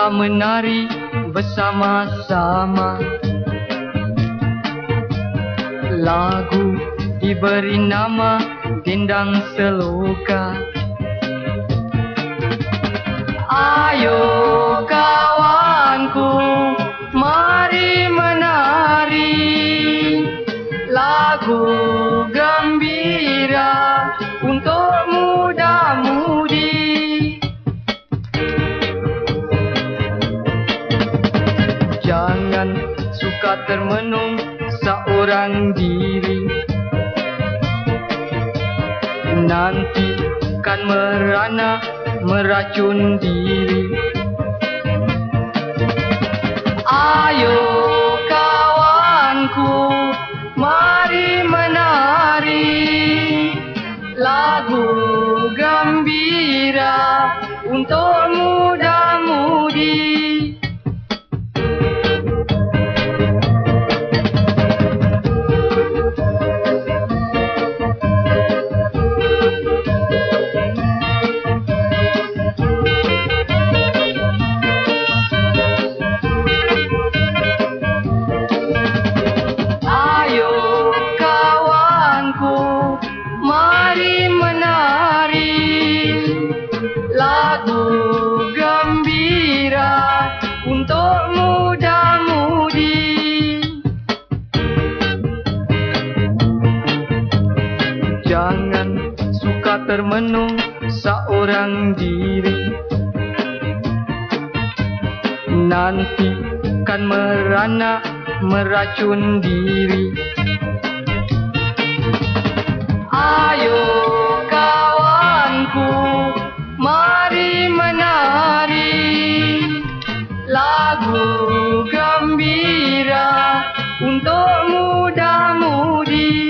kita menari bersama-sama. Lagu diberi nama Gendang Seloka. Ayo kawanku, mari menari lagu gembira untuk muda-mudi. Jangan suka termenung seorang diri, nanti kan merana meracun diri. Ayo kawanku, mari menari lagu gembira untuk muda-mudi. Jangan suka termenung seorang diri, nanti kan merana meracun diri. Ayo kawanku, mari menari lagu gembira untuk muda-mudi.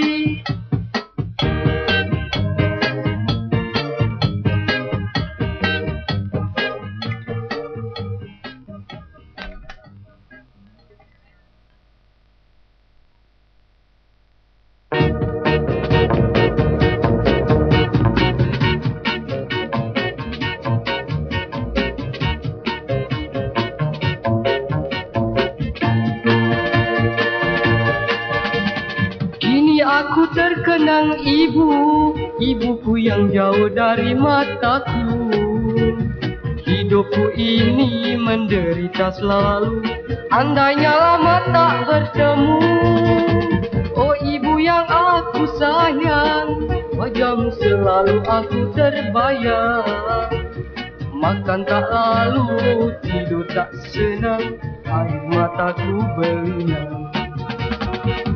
Aku terkenang ibuku yang jauh dari mataku. Hidupku ini menderita selalu, andainya lama tak bertemu. Oh ibu yang aku sayang, wajahmu selalu aku terbayang. Makan tak lalu, tidur tak senang, air mataku belinang.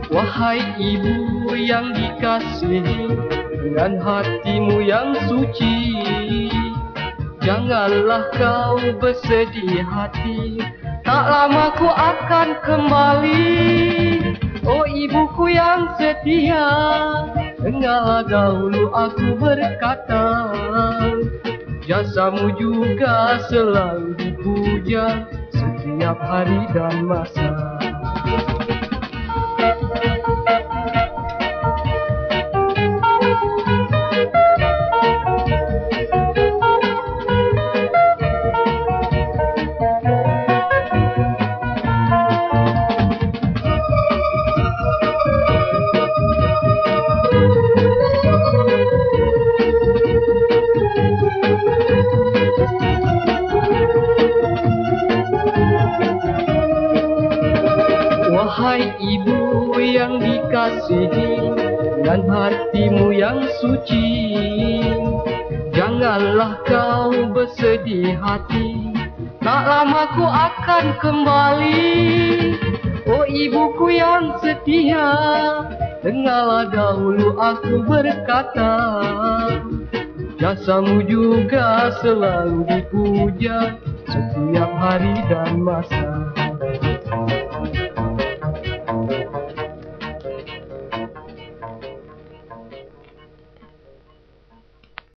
Wahai ibu yang dikasihi dengan hatimu yang suci, janganlah kau bersedih hati, tak lama ku akan kembali. Oh ibuku yang setia, dengarlah dahulu aku berkata, jasamu juga selalu dipuja setiap hari dan masa. Wahai ibu yang dikasihi dan hatimu yang suci, janganlah kau bersedih hati, tak lama ku akan kembali. Oh ibuku yang setia, dengarlah dahulu aku berkata, jasamu juga selalu dipuja setiap hari dan masa.